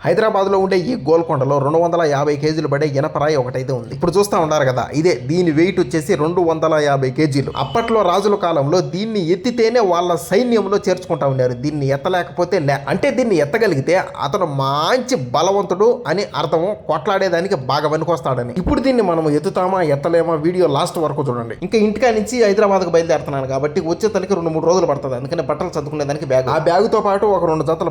హైదరాబాద్లో ఉండే ఈ గోల్కొండలో 250 కేజీలు పడే ఇనపరాయి ఒకటైతే ఉంది. ఇప్పుడు చూస్తూ ఉన్నారు కదా, ఇదే దీని వెయిట్ వచ్చేసి 250 కేజీలు. అప్పట్లో రాజుల కాలంలో దీన్ని ఎత్తితేనే వాళ్ళ సైన్యంలో చేర్చుకుంటా ఉన్నారు. దీన్ని ఎత్తలేకపోతే అంటే దీన్ని ఎత్తగలిగితే అతను మంచి బలవంతుడు అని అర్థము, కొట్లాడేదానికి బాగా వెనుకొస్తాడని. ఇప్పుడు దీన్ని మనం ఎత్తుతామా ఎత్తలేమా వీడియో లాస్ట్ వరకు చూడండి. ఇంకా ఇంటికా నుంచి హైదరాబాద్కు బయలుదేరుతున్నాను కాబట్టి వచ్చేతలకి 2-3 రోజులు పడుతుంది. అందుకని బట్టలు చదువుకునేదానికి బ్యాగ్, ఆ బ్యాగుతో పాటు ఒక 2 జతల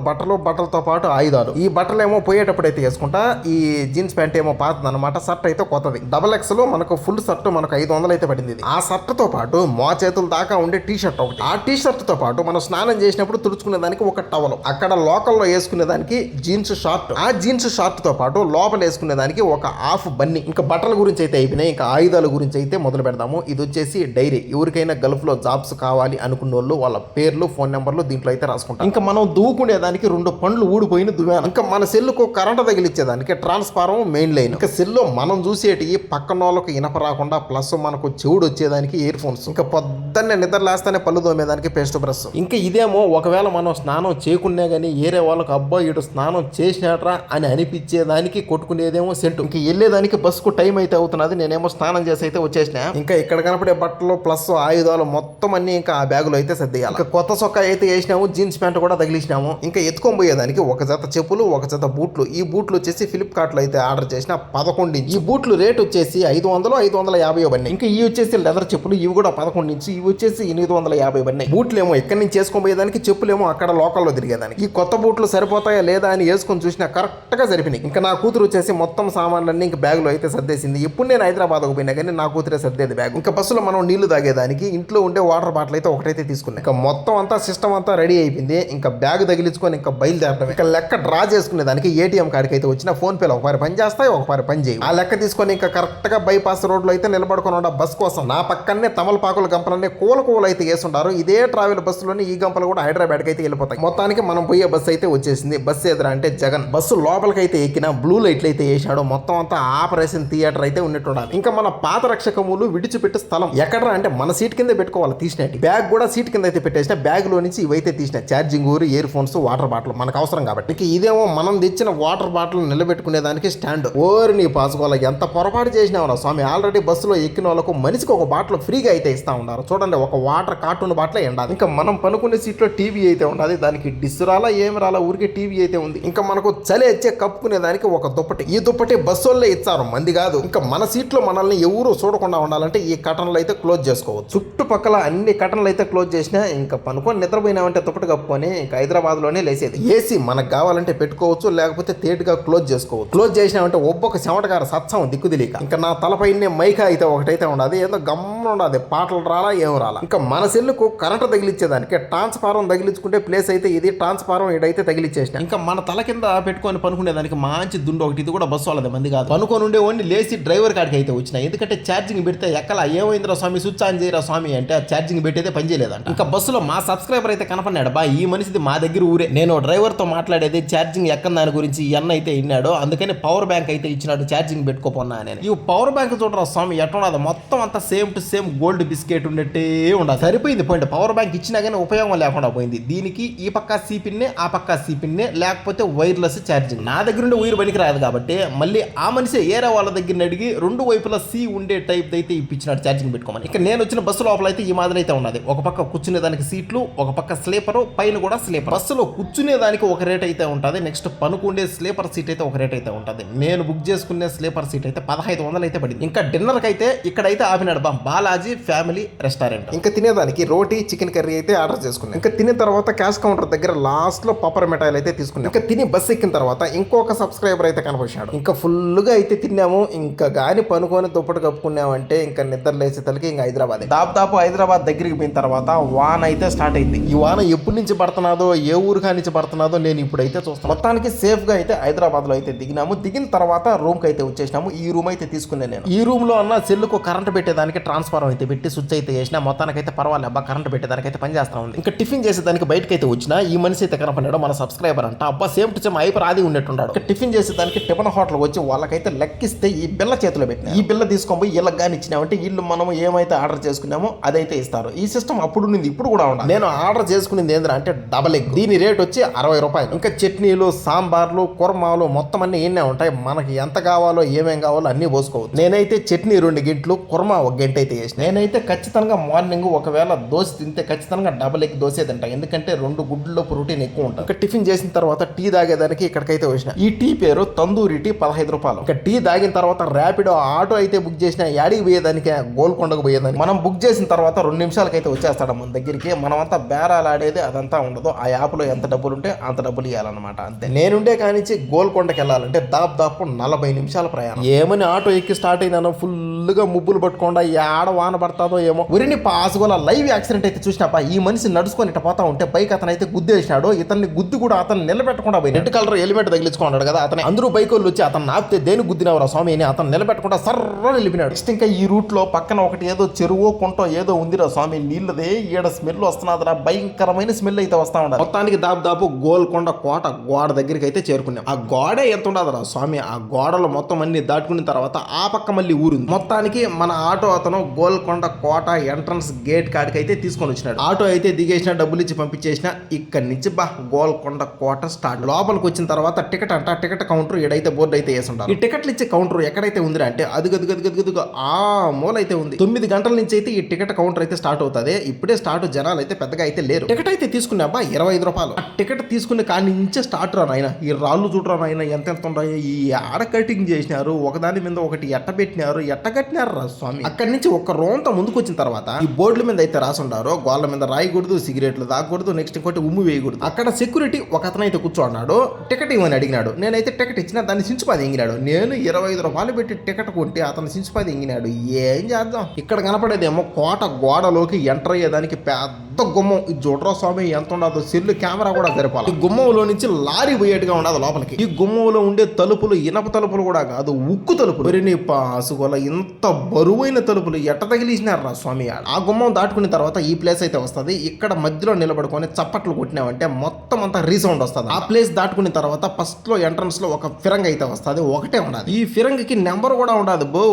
బట్టలతో పాటు ఆయుధాలు. ఈ బట్టలు ఏమో పోయేటప్పుడు అయితే వేసుకుంటా. ఈ జీన్స్ ప్యాంట్ ఏమో పాతది అనమాట, షర్ట్ అయితే కొత్తది. XXL లో మనకు ఫుల్ షర్ట్ మనకు 500 అయితే పడింది. ఆ షర్ట్ తో పాటు మా చేతుల దాకా ఉండే టీ షర్ట్ ఒకటి. ఆ టీ షర్ట్ తో పాటు మనం స్నానం చేసినప్పుడు తుడుచుకునే దానికి ఒక టవల్, అక్కడ లోకల్లో వేసుకునే దానికి జీన్స్ షార్ట్, ఆ జీన్స్ షార్ట్ తో పాటు లోపల వేసుకునే దానికి ఒక హాఫ్ బన్ని. ఇంకా బట్టల గురించి అయితే అయిపోయినాయి. ఇంకా ఆయుధాల గురించి అయితే మొదలు పెడదాము. ఇది వచ్చేసి డైరీ. ఎవరికైనా గల్ఫ్ లో జాబ్స్ కావాలి అనుకున్న వాళ్ళు వాళ్ళ పేర్లు ఫోన్ నెంబర్లు దీంట్లో అయితే రాసుకుంటాం. ఇంకా మనం దూకునే దానికి 2 పండ్లు ఊడిపోయిన దువ్వాను. ఇంకా మన సెల్లుకు కరెంట్ తగిలిచ్చేదానికి ట్రాన్స్ఫారం మెయిన్ లైన్. ఇంకా సెల్లో మనం చూసేటి పక్కన వాళ్ళకు ఇనప రాకుండా, ప్లస్ మనకు చెవుడు వచ్చేదానికి ఇయర్ ఫోన్స్. ఇంకా పొద్దున్నే నిద్ర లేస్తానే పళ్ళు తోమేదానికి పేస్ట్ బ్రష్. ఇంకా ఇదేమో ఒకవేళ మనం స్నానం చేయకున్నా కానీ ఏరే వాళ్ళకు అబ్బా ఇటు స్నానం చేసినట్రా అని అనిపించేదానికి కొట్టుకునేదేమో సెంటు. ఇంకా వెళ్ళేదానికి బస్సుకు టైం అయితే అవుతున్నది. నేనేమో స్నానం చేసి అయితే వచ్చేసిన. ఇంకా ఇక్కడ కనపడే బట్టలు ప్లస్ ఆయుధాలు మొత్తం అన్ని ఇంకా ఆ బ్యాగులో అయితే సర్దేయాలి. ఇంకా కొత్త సొక్కా అయితే వేసినాము, జీన్స్ ప్యాంట్ కూడా తగిలిసినాము. ఇంకా ఎత్తుకొని పోయేదానికి ఒక జత చెప్పులు, ఒక జత బూట్లు. ఈ బూట్లు వచ్చేసి ఫ్లిప్కార్ట్ లో అయితే ఆర్డర్ చేసిన 11 ఇంచ్. ఈ బూట్లు రేట్ వచ్చేసి 500-550 పడినాయి. ఇంకా ఇవి వచ్చేసి లెదర్ చెప్పులు, ఇవి కూడా 11 ఇంచ్. ఇవి వచ్చేసి 850 పడినాయి. బూట్లు ఏమో ఎక్కడి నుంచి చేసుకొని పోయేదానికి, చెప్పులేమో అక్కడ లోకల్లో తిరిగేదానికి. ఈ కొత్త బూట్లు సరిపోతాయా లేదా అని వేసుకొని చూసినా కరెక్ట్ గా సరిపోయినాయి. ఇంకా నా కూతురు వచ్చేసి మొత్తం సామాన్లన్నీ ఇంకా బ్యాగ్ లో అయితే సర్దేసింది. ఇప్పుడు నేను హైదరాబాద్ పోయినా కానీ నా కూతురే సర్దేది బ్యాగ్. ఇంకా బస్సులో మనం నీళ్లు తాగేదానికి ఇంట్లో ఉండే వాటర్ బాటిల్ అయితే ఒకటైతే తీసుకున్నాం. ఇంకా మొత్తం అంతా సిస్టమ్ అంతా రెడీ అయిపోయింది. ఇంకా బ్యాగ్ తగిలించుకొని ఇంకా బయలుదేరడం. ఇంకా లెక్క డ్రా చేసుకునే దానికి ఏటీఎం కార్డుకి అయితే వచ్చిన ఫోన్ పేలో ఒకసారి పని చేస్తాయి, ఒకసారి పని చేయి. ఆ లెక్క తీసుకొని ఇంకా కరెక్ట్ గా బైపాస్ రోడ్ లో అయితే నిలబడుకుని ఉండ బస్ కోసం. నా పక్కనే తమలపాకుల గంపలన్నీ కూలు అయితే వేస్తుంటారు. ఇదే ట్రావెల్ బస్సులోని ఈ గంపలు కూడా హైదరాబాద్ కి అయితే వెళ్ళిపోతాయి. మొత్తానికి మనం పోయే బస్సు అయితే వచ్చేసింది. బస్సు ఎదురా అంటే జగన్. బస్సు లోపలికి అయితే ఎక్కిన బ్లూ లైట్లు అయితే వేసాడు. మొత్తం అంతా ఆపరేషన్ థియేటర్ అయితే ఉన్నట్టుండాలి. ఇంకా మన పాత రక్షకములు విడిచిపెట్టే స్థలం ఎక్కడరా అంటే మన సీట్ కింద పెట్టుకోవాలి తీసినట్టు. బ్యాగ్ కూడా సీట్ కింద అయితే పెట్టేసిన. బ్యాగ్ లో నుంచి ఇవైతే తీసిన charging, ear phones, water bottle మనకు అవసరం కాబట్టి. ఇంకా ఇదేమో మనం తెచ్చిన వాటర్ బాటిల్ నిలబెట్టుకునే దానికి స్టాండ్. ఓరి నీ పాసుకోవాలి, ఎంత పొరపాటు చేసినావురా స్వామి. ఆల్రెడీ బస్సులో ఎక్కిన వాళ్ళకు మనిషికి ఒక బాటిల్ ఫ్రీగా అయితే ఇస్తా ఉన్నారు. చూడండి, ఒక వాటర్ కార్టూన్ బాటిల్ ఎండాలి. ఇంకా మనం పనుకునే సీట్లో టీవీ అయితే ఉన్నది. దానికి డిస్ రాలా ఏమి రాలా, ఊరికే టీవీ అయితే ఉంది. ఇంకా మనకు చలి వచ్చే కప్పుకునే దానికి ఒక దుప్పటి. ఈ దుప్పటి బస్సుల్లో ఇచ్చారు, మంది కాదు. ఇంకా మన సీట్లో మనల్ని ఎవరు చూడకుండా ఉండాలంటే ఈ కటన్లు అయితే క్లోజ్ చేసుకోవచ్చు. చుట్టుపక్కల అన్ని కటన్లు అయితే క్లోజ్ చేసినా ఇంకా పనుకొని నిద్రపోయినామంటే దుప్పటి కప్పుకొని ఇంకా హైదరాబాద్ లోనే లేసేది. ఏసీ మనకు కావాలంటే పెట్టుకోవచ్చు, లేకపోతే తేటుగా క్లోజ్ చేసుకోవచ్చు. క్లోజ్ చేసినామంటే ఒక్కొక్క చెమటగారు సత్సం దిక్కు తెలియక. ఇంకా నా తలపైనే మైకా అయితే ఒకటైతే ఉండదు. ఏదో గమ్మున ఉండదు, పాటలు రాలా ఏం రాలా. ఇంకా మన సెల్లుకు కరెంట్ తగిలిచ్చేదానికి ట్రాన్స్ఫారం తగిలించుకుంటే ప్లేస్ అయితే ఇది. ట్రాన్స్ఫారం ఇడైతే తగిలిచ్చేసిన. ఇంకా మన తల కింద పెట్టుకొని పనుకునేదానికి మంచి దుండు ఒకటి. ఇది కూడా బస్సు వాళ్ళది, మంది కాదు. పనుకొని ఉండే వాడిని లేచి డ్రైవర్ కాడికి అయితే వచ్చిన. ఎందుకంటే ఛార్జింగ్ పెడితే ఎక్కలా ఏమైందిరా స్వామి, స్విచ్ ఆన్ చేయరా స్వామి అంటే ఆ ఛార్జింగ్ పెట్టేదే పని చేయలేదంట. ఇంకా బస్సులో మా సబ్స్క్రైబర్ అయితే కనపడినాడు. బా ఈ మనిషిది మా దగ్గర ఊరే. నేను డ్రైవర్ తో మాట్లాడేది ఛార్జింగ్ ఎక్కని దాని గురించి ఎన్న అయితే విన్నాడు. అందుకని పవర్ బ్యాంక్ అయితే ఇచ్చినాడు, ఛార్జింగ్ పెట్టుకోపోన్నా నేను. ఈ పవర్ బ్యాంక్ చూడరా స్వామి ఎట్లా మొత్తం అంతా same to same gold biscuit ఉన్నట్టే ఉండదు. సరిపోయింది పోయింది. పవర్ బ్యాంక్ ఇచ్చినా కానీ ఉపయోగం లేకుండా పోయింది. దీనికి ఈ పక్క సి పిన్నే, ఆ పక్క సి పిన్నే, లేకపోతే వైర్లెస్ ఛార్జింగ్. నా దగ్గర ఉండే వైర్ పనికి రాదు కాబట్టి మళ్ళీ ఆ మనిషి ఏరే వాళ్ళ దగ్గర అడిగి 2 వైపులా సి ఉండే టైప్ అయితే ఇప్పించినాడు ఛార్జింగ్ పెట్టుకోమని. ఇక నేను వచ్చిన బస్సు లోపల అయితే ఈ మాదిరి అయితే ఉన్నది. ఒక పక్క కూర్చునే దానికి సీట్లు, ఒక పక్క స్లీపరు, పైన కూడా స్లీపర్. బస్సులో కూర్చునే దానికి ఒక రేట్ అయితే ఉంటుంది. నెక్స్ట్ పనుకుండే స్లీపర్ సీట్ అయితే ఒక రేట్ అయితే ఉంటుంది. నేను బుక్ చేసుకునే స్లీపర్ సీట్ అయితే 1500 అయితే పడింది. ఇంకా డిన్నర్ కి అయితే ఇక్కడైతే ఆపినాడు బాలాజీ ఫ్యామిలీ రెస్టారెంట్. ఇంకా తినేదానికి రోటీ చికెన్ కర్రీ అయితే ఆర్డర్ చేసుకున్నాను. ఇంకా తినే తర్వాత క్యాష్ కౌంటర్ దగ్గర లాస్ట్ లో పప్పర్ మిఠాయిలు అయితే తీసుకున్నాను. ఇంకా తిని బస్ ఎక్కిన తర్వాత ఇంకొక సబ్స్క్రైబర్ అయితే కనపడినాడు. ఇంకా ఫుల్ గా అయితే తిన్నాము. ఇంకా గాని పనుకొని దుప్పటి కప్పుకున్నామంటే ఇంకా నిద్ర లేచే తలకి ఇంకా హైదరాబాద్. దాదాపు హైదరాబాద్ దగ్గరికి పోయిన తర్వాత వాన అయితే స్టార్ట్ అయింది. ఈ వాన ఎప్పటి నుంచి పడుతున్నాదో, ఏ ఊరుగా నుంచి పడుతున్నాదో నేను ఇప్పుడైతే చూస్తాను. మొత్తానికి సేఫ్ గా అయితే హైదరాబాద్ లో అయితే దిగినాము. దిగిన తర్వాత రూమ్ కి అయితే వచ్చేసినాము. ఈ రూమ్ అయితే తీసుకున్నాను నేను. ఈ రూమ్ లో అన్న సెల్లుకు కరెంట్ పెట్టేదానికి ట్రాన్స్ఫార్మర్ అయితే పెట్టి స్విచ్ అయితే చేసిన. మొత్తానికి అయితే పర్వాలేదు అబ్బా, కరెంట్ పెట్టేదానికి అయితే పని చేస్తా ఉంది. ఇంకా టిఫిన్ చేసేదానికి బయటకి అయితే వచ్చిన. ఈ మనిషి అయితే కనపడ్డాడు, మన సబ్స్క్రైబర్ అంట. అబ్బా సేమ్ టు సేమ్ హైపర్ ఆది ఉన్నట్టున్నాడు. టిఫిన్ చేసేదానికి టిఫిన్ హోటల్ వచ్చి వాళ్ళకైతే లెక్కిస్తే ఈ బిల్ల చేతిలో పెట్టిన. ఈ బిల్ల తీసుకొని పోయి వీళ్ళకి కానీ ఇచ్చినామంటే వీళ్ళు మనం ఏమైతే ఆర్డర్ చేసుకున్నామో అదైతే ఇస్తారు. ఈ సిస్టమ్ అప్పుడు నుండి ఇప్పుడు కూడా ఉండాలి. నేను ఆర్డర్ చేసుకునేది ఏంటంటే డబల్ ఎగ్. దీని రేట్ వచ్చి 60 రూపాయలు. ఇంకా చట్నీలు, సాంబార్లు కుర్మాలు మొత్తం అన్ని ఏనే ఉంటాయి. మనకి ఎంత కావాలో ఏమేం కావాలో అన్ని పోసుకోవచ్చు. నేనైతే చట్నీ 2 గంటలు, కుర్మా 1 గంట అయితే చేసిన. నేనైతే ఖచ్చితంగా మార్నింగ్ ఒకవేళ దోశ తింటే ఖచ్చితంగా డబల్ ఎగ్ దోశ తింటా, ఎందుకంటే 2 గుడ్లలో ప్రోటీన్ ఎక్కువ ఉంటుంది. ఇక టిఫిన్ చేసిన తర్వాత టీ తాగేదానికి ఇక్కడికైతే వచ్చిన. ఈ టీ పేరు తందూరి టీ, 15 రూపాయలు. ఇక టీ తాగిన తర్వాత ర్యాపిడో ఆటో అయితే బుక్ చేసిన. యాడికి పోయేదానికి, గోల్కొండకు పోయేదానికి. మనం బుక్ చేసిన తర్వాత 2 నిమిషాలకైతే వచ్చేస్తాడు మన దగ్గరికి. మనం అంతా బేరాలు ఆడేది అదంతా ఉండదు. ఆ యాప్ లో ఎంత డబ్బులు ఉంటే అంత డబ్బులు ఇవ్వాలన్నమాట, అంతే. నేనుండే కానించి గోల్కొండకి వెళ్ళాలంటే దాదాపు 40 నిమిషాల ప్రయాణం. ఏమని ఆటో ఎక్కి స్టార్ట్ అయినాను, ఫుల్ గా ముబ్బులు పట్టుకుండా ఆడ వాన పడతాదో ఏమో. ఉరిని పాసుగోల లైవ్ యాక్సిడెంట్ అయితే చూసినాపా. ఈ మనిషి నడుచుకొని ఇట్ట పోతా ఉంటే బైక్ అతను అయితే గుద్దేసినాడు. ఇతన్ని గుద్ది కూడా అతను నిలబెట్టకుండా పోయి రెడ్ కలర్ హెల్మెట్ తగిలించుకున్నాడు కదా అతను. అందరూ బైక్ వాళ్ళు వచ్చి అతను నాపితే దేని గుద్దినవరా స్వామి అని అతను నిలబెట్టకుండా సర్ర వెళ్ళిపోయినాడు. నెక్స్ట్ ఇంకా ఈ రూట్ లో పక్కన ఒకటి ఏదో చెరువు కుంటో ఏదో ఉందిరా స్వామి, నీళ్ళదే ఈడ స్మెల్ వస్తున్నదిరా, భయంకరమైన స్మెల్ అయితే వస్తా ఉండాలి. మొత్తానికి దాదాపు గోల్కొండ కోట గోడ దగ్గరికి అయితే చేరుకున్నాం. ఆ గోడే ఎంత ఉండదురా స్వామి, ఆ గోడలో మొత్తం అన్ని దాటుకున్న తర్వాత ఆ పక్క మళ్ళీ ఊరుంది. మొత్తానికి మన ఆటో అతను గోల్కొండ కోట ఎంట్రన్స్ గేట్ కాడికి అయితే తీసుకొని వచ్చినాడు. ఆటో అయితే దిగేసిన, డబ్బులు ఇచ్చి పంపించేసిన. ఇక్కడి నుంచి గోల్కొండ కోట స్టార్ట్. లోపలికి వచ్చిన తర్వాత టికెట్ అంట, టికెట్ కౌంటర్ ఏడైతే బోర్డు అయితే వేసి ఉంటారు. ఈ టికెట్లు ఇచ్చే కౌంటర్ ఎక్కడైతే ఉంది అంటే అదుగదుగదుగదుగు ఆ మూల అయితే ఉంది. 9 గంటల నుంచి అయితే ఈ టికెట్ కౌంటర్ అయితే స్టార్ట్ అవుతుంది. ఇప్పుడే స్టార్ట్, జనాలు అయితే పెద్దగా అయితే లేరు. టికెట్ అయితే తీసుకున్నా 25 రూపాయలు. ఆ టికెట్ తీసుకునే కాని నుంచే స్టార్ట్ రా నాయన. ఈ రాళ్ళు చూడరా నాయన ఎంత ఉన్నాయో. ఈ ఆడ కటింగ్ చేసినారు, ఒకదాని మీద ఒకటి ఎట్ట పెట్టినారు, ఎట్ట కట్టినారు రా స్వామి. అక్కడి నుంచి ఒక రోంత ముందుకు వచ్చిన తర్వాత ఈ బోర్డుల మీద అయితే రాసుండారు, గోళ్ళ మీద రాయకూడదు, సిగరెట్లు తాగకూడదు, నెక్స్ట్ ఇంకోటి ఉమ్ము వేయకూడదు. అక్కడ సెక్యూరిటీ ఒక అతను అయితే కూర్చోన్నాడు. టికెట్ ఇవ్వని అడిగినాడు. నేనైతే టికెట్ ఇచ్చిన, దాన్ని సించుపాది ఎంగినాడు. నేను 25 రూపాయలు పెట్టి టికెట్ కొంటే అతను సించుపాది ఎంగినాడు. ఏం చేద్దాం. ఇక్కడ కనపడేదేమో కోట గోడలోకి ఎంటర్ అయ్యేదానికి పెద్ద గుమ్మం. ఈ చూడరా స్వామి ఎంత ఉండదు, సెల్లు కెమెరా కూడా సరిపోవాలి. ఈ గుమ్మంలో నుంచి లారీ పోయేట్టుగా ఉండదు లోపలికి. ఈ గుమ్మంలో ఉండే తలుపులు ఇనప తలుపులు కూడా కాదు, ఉక్కు తలుపులు. పాసుకోల ఇంత బరువైన తలుపులు ఎట్ట తగిలిసినారా స్వామి. ఆ గుమ్మం దాటుకున్న తర్వాత ఈ ప్లేస్ అయితే వస్తుంది. ఇక్కడ మధ్యలో నిలబడుకొని చప్పట్లు కొట్టినామంటే మొత్తం అంతా రీసౌండ్ వస్తుంది. ఆ ప్లేస్ దాటుకున్న తర్వాత ఫస్ట్ లో ఎంట్రన్స్ లో ఒక ఫిరంగ్ అయితే వస్తుంది, ఒకటే ఉండదు. ఈ ఫిరంగ్ కి నెంబర్ కూడా ఉండదు.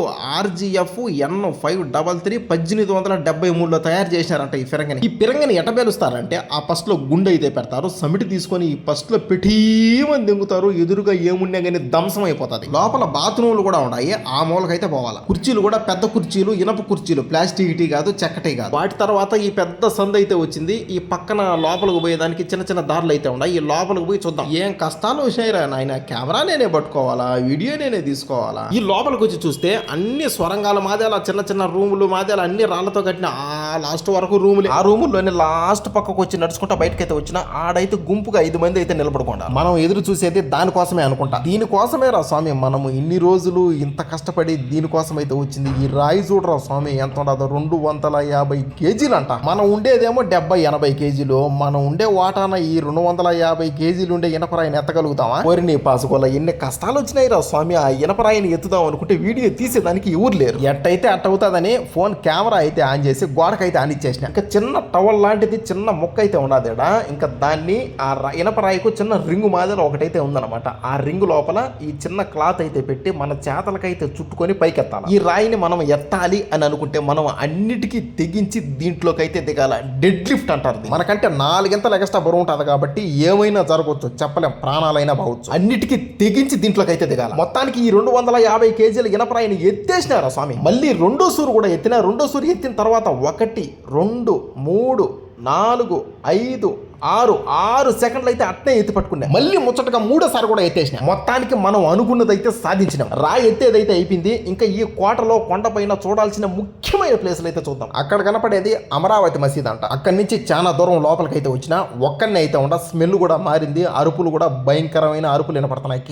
RGF N533 1873లో తయారు చేసినారంట ఈ ఫిరంగిని. ఈ ఫిరంగిని ఎట పేలుస్తారంటే ఆ ఫస్ట్ లో గుండె అయితే పెడతారు, సమిటి తీసుకొని ఈ ఫస్ట్ లో పెట్టీమని దింగుతారు. ఎదురుగా ఏమున్నా కానీ ధ్వంసం అయిపోతుంది. లోపల బాత్రూమ్లు కూడా ఉన్నాయి, ఆ మూలకైతే పోవాలి. కుర్చీలు కూడా పెద్ద కుర్చీలు, ఇనప కుర్చీలు, ప్లాస్టిక్ టీ కాదు, చెక్కటి కాదు. వాటి తర్వాత ఈ పెద్ద సందు అయితే వచ్చింది. ఈ పక్కన లోపలికి పోయేదానికి చిన్న చిన్న దారులు అయితే ఉన్నాయి. ఈ లోపలికి పోయి చూద్దాం. ఏం కష్టాలు వచ్చినాయిరా నాయన. కెమెరా నేనే పట్టుకోవాలా, వీడియో నేనే తీసుకోవాలా. ఈ లోపలికి వచ్చి చూస్తే అన్ని స్వరంగాల మాదేలా, చిన్న చిన్న రూములు మాదేలా, అన్ని రాళ్లతో కట్టిన ఆ లాస్ట్ వరకు రూములు. ఆ రూముల్లోనే లాస్ట్ పక్కకు వచ్చి నడుచుకుంటా బయటకైతే వచ్చిన ఆడైతే గుంపుగా 5 మంది అయితే నిలబడుకుంటా. మనం ఎదురు చూసేది దానికోసమే అనుకుంటా. దీనికోసమే రా స్వామి మనము ఇన్ని రోజులు ఇంత కష్టపడి దీనికోసం అయితే వచ్చింది. ఈ రాయి చూడరా స్వామి ఎంత ఉండదు, 250 కేజీలు అంట. మనం ఉండేదేమో 70-80 కేజీలు. మనం ఉండే వాటాన ఈ 250 కేజీలు ఉండే ఇనపరాయిని ఎత్తగలుగుతామా? ఓరిని పాసుకోల ఎన్ని కష్టాలు వచ్చినాయి రా స్వామి. ఆ ఇనపరాయిని ఎత్తుదాం అనుకుంటే వీడియో తీసేదానికి ఎవరు లేరు. ఎట్టయితే అట్ట అవుతుందని ఫోన్ కెమెరా అయితే ఆన్ చేసి గోడకైతే ఆన్ ఇచ్చేసిన. ఇంకా చిన్న టవల్ లాంటిది చిన్న మొక్క అయితే ఉన్నది. ఇంకా దాన్ని ఆ ఇనపరాయికు చిన్న రింగు మాదిరి ఒకటైతే ఉందన్నమాట. ఆ రింగు లోపల ఈ చిన్న క్లాత్ అయితే పెట్టి మన చేతలకైతే చుట్టుకొని పైకెత్తాలి. ఈ రాయిని మనం ఎత్తాలి అని అనుకుంటే మనం అన్నిటికీ తెగించి దీంట్లోకైతే దిగాల. డెడ్ లిఫ్ట్ అంటారు. మనకంటే 4 గంటలు ఎక్స్ట్రా బరువు ఉంటుంది కాబట్టి ఏమైనా జరగవచ్చు, చెప్పలేం, ప్రాణాలైనా పోవచ్చు. అన్నిటికీ తెగించి దీంట్లోకైతే దిగాల. మొత్తానికి ఈ 250 కేజీల ఇనపరాయిని ఎత్తేసినారా స్వామి. మళ్ళీ రెండో సూరు కూడా ఎత్తిన. రెండో సూరు ఎత్తిన తర్వాత 1 2 3 4 5 6 సెకండ్లు అయితే అట్నే ఎత్తి పట్టుకున్నా. మళ్ళీ ముచ్చటగా 3సారి కూడా ఎత్తేసిన. మొత్తానికి మనం అనుకున్నదైతే సాధించినాం. రాయి ఎత్తేదైతే అయిపోయింది. ఇంకా ఈ కోటలో కొండపైన చూడాల్సిన ముఖ్యమైన ప్లేసులు అయితే చూద్దాం. అక్కడ కనపడేది అమరావతి మసీద్ అంట. అక్కడి నుంచి చాలా దూరం లోపలికి అయితే వచ్చిన. ఒక్కనే అయితే ఉండ. స్మెల్ కూడా మారింది. అరుపులు కూడా భయంకరమైన అరుపులు వినపడుతున్నాయి.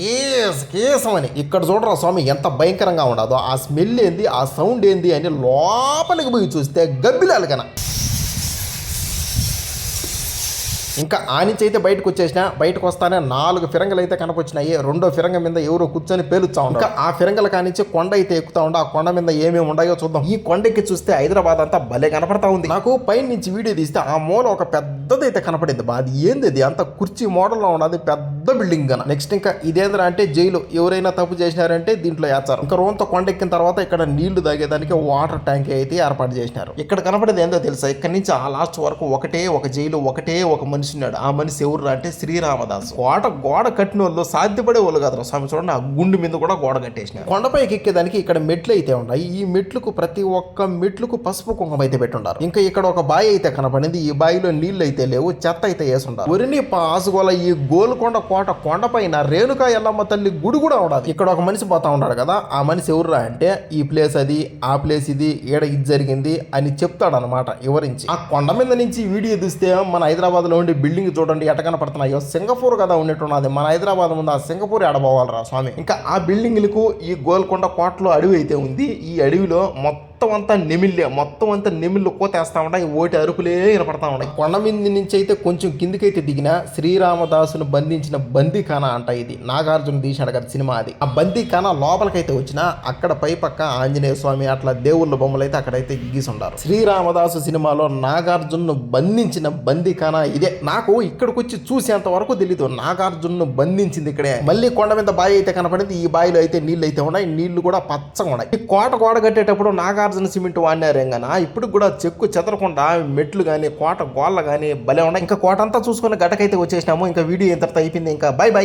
కేసమని. ఇక్కడ చూడరా స్వామి ఎంత భయంకరంగా ఉండదో. ఆ స్మెల్ ఏంది, ఆ సౌండ్ ఏంది అని లోపలికి పోయి చూస్తే గబ్బిలాలు కన. ఇంకా ఆ నుంచి అయితే బయటకు వచ్చేసిన. బయటకు వస్తానే 4 ఫిరంగలు అయితే కనపొచ్చినాయి. రెండో ఫిరంగ మీద ఎవరో కూర్చొని పేలుస్తా ఉంటారు. ఆ ఫిరంగల కానించి కొండ అయితే ఎక్కుతా ఉండ. ఆ కొండ మీద ఏమేమి ఉన్నాయో చూద్దాం. ఈ కొండకి చూస్తే హైదరాబాద్ అంతా భలే కనపడతా ఉంది. నాకు పైన నుంచి వీడియో తీస్తే ఆ మూల ఒక పెద్దది అయితే కనపడింది. అది ఏంది, అది అంత కుర్చీ మోడల్లో ఉన్నది, పెద్ద బిల్డింగ్ గన. నెక్స్ట్ ఇంకా ఇదేంద్రా అంటే జైలు. ఎవరైనా తప్పు చేసినారంటే దీంట్లో వేస్తారు. ఇంకా రోంతో కొండ ఎక్కిన తర్వాత ఇక్కడ నీళ్లు తాగేదానికి వాటర్ ట్యాంక్ అయితే ఏర్పాటు చేసినారు. ఇక్కడ కనపడేది ఏందో తెలుసా, ఇక్కడ నుంచి ఆ లాస్ట్ వరకు ఒకటే ఒక జైలు, ఒకటే ఒక మనిషి ఉన్నాడు. ఆ మనిషి ఎవరు అంటే శ్రీరామదాసు. గోడ కట్టిన వాళ్ళు సాధ్యపడే వాళ్ళు కదా స్వామి. చూడండి, ఆ గుండు మీద కూడా గోడ కట్టేసిన. కొండపైకి ఎక్కేదానికి ఇక్కడ మెట్లు అయితే ఉన్నాయి. ఈ మెట్లకు ప్రతి ఒక్క మెట్లకు పసుపు కుంకుమ అయితే పెట్టుంటారు. ఇంకా ఇక్కడ ఒక బావి అయితే కనపడింది. ఈ బావిలో నీళ్లు అయితే లేవు, చెత్త అయితే వేసుంటారు. ఒరిని పాసుగోల ఈ గోల్కొండ కోట కొండపైన రేణుకా ఎల్లమ్మ తల్లి గుడి కూడా ఉండదు. ఇక్కడ ఒక మనిషి పోతా ఉన్నాడు కదా, ఆ మనిషి ఎవరురా అంటే ఈ ప్లేస్ అది, ఆ ప్లేస్ ఇది, ఈడ ఇది జరిగింది అని చెప్తాడు అనమాట వివరించి. ఆ కొండ మీద నుంచి వీడియో తీస్తే మన హైదరాబాద్ లో ఉండే బిల్డింగ్ చూడండి ఎట కనపడుతున్నాయో. సింగపూర్ కదా ఉన్నట్టున్నది. మన హైదరాబాద్ ముందు ఆ సింగపూర్ ఆడబోవాలరా స్వామి. ఇంకా ఆ బిల్డింగ్లకు ఈ గోల్కొండ కోటలో అడవి అయితే ఉంది. ఈ అడవిలో మొత్తం అంతా నెమిళ్ళు కోతేస్తా ఉంటాయి. ఓటి అరుపులే వినపడతా ఉన్నాయి. కొండ మీద నుంచి అయితే కొంచెం కిందికైతే దిగిన శ్రీరామదాసును బంధించిన బందీఖానా అంట. ఇది నాగార్జున తీశాడు కదా సినిమా అది. ఆ బందీఖానా లోపలికైతే వచ్చిన అక్కడ పై పక్క ఆంజనేయ స్వామి అట్లా దేవుళ్ళ బొమ్మలు అయితే అక్కడైతే గీసుంటారు. శ్రీరామదాసు సినిమాలో నాగార్జున్ను బంధించిన బందీఖానా ఇదే. నాకు ఇక్కడికి వచ్చి చూసేంత వరకు తెలీదు నాగార్జున్ను బంధించింది ఇక్కడే. మళ్ళీ కొండ మీద బావి అయితే కనపడింది. ఈ బావిలో అయితే నీళ్ళు అయితే ఉన్నాయి. నీళ్లు కూడా పచ్చగా ఉన్నాయి. ఈ గోడ కట్టేటప్పుడు నాగార్జున సిమెంట్ వాడినారేంగనా ఇప్పుడు కూడా చెక్కు చెదరకుండా మెట్లు కానీ కోట గోళ్ళ కానీ భలే ఉన్నాయి. ఇంకా కోట అంతా చూసుకుని గటకైతే వచ్చేసినాము. ఇంకా వీడియో ఇంతటితో అయిపోయింది. ఇంకా బై బై.